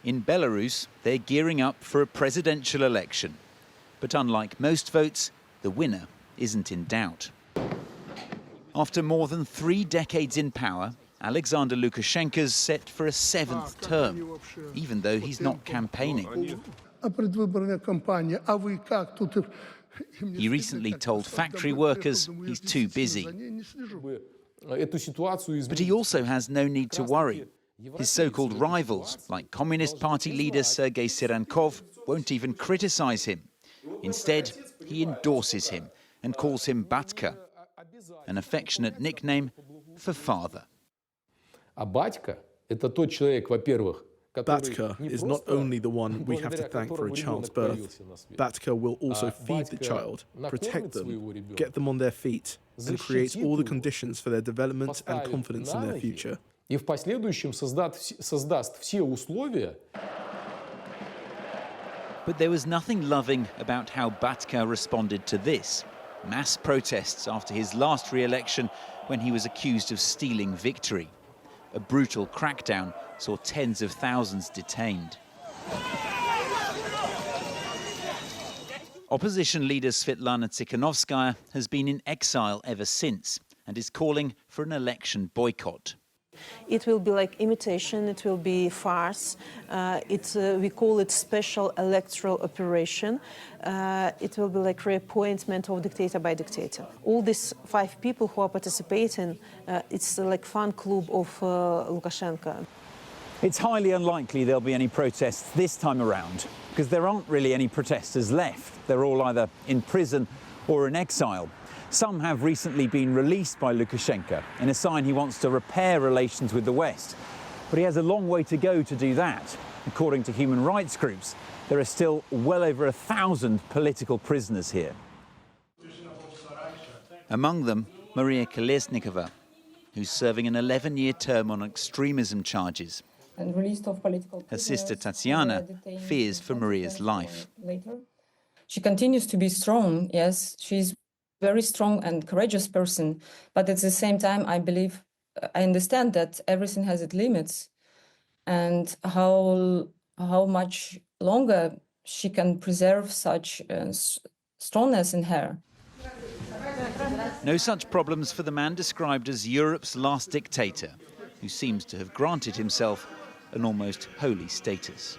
In Belarus, they're gearing up for a presidential election. But unlike most votes, the winner isn't in doubt. After more than 3 decades in power, Alexander Lukashenko's set for a 7th term, even though he's not campaigning. He recently told factory workers he's too busy. But he also has no need to worry. His so-called rivals, like Communist Party leader Sergei Sirankov, won't even criticize him. Instead, he endorses him and calls him Batka, an affectionate nickname for father. Batka is not only the one we have to thank for a child's birth. Batka will also feed the child, protect them, get them on their feet, and create all the conditions for their development and confidence in their future. But there was nothing loving about how Batka responded to this. Mass protests after his last re-election when he was accused of stealing victory. A brutal crackdown saw tens of thousands detained. Opposition leader Svetlana Tsikhanovskaya has been in exile ever since and is calling for an election boycott. It will be like imitation, it will be farce. We call it special electoral operation. It will be like reappointment of dictator by dictator. All these 5 people who are participating, it's like fan club of Lukashenko. It's highly unlikely there'll be any protests this time around, because there aren't really any protesters left. They're all either in prison or in exile. Some have recently been released by Lukashenko in a sign he wants to repair relations with the West. But he has a long way to go to do that. According to human rights groups, there are still well over 1,000 political prisoners here. Among them, Maria Kolesnikova, who's serving an 11-year term on extremism charges. Her sister Tatiana fears for Maria's life. She continues to be strong, yes, she's very strong and courageous person, but at the same time, I understand that everything has its limits, and how much longer she can preserve such strongness in her. No such problems for the man described as Europe's last dictator, who seems to have granted himself an almost holy status.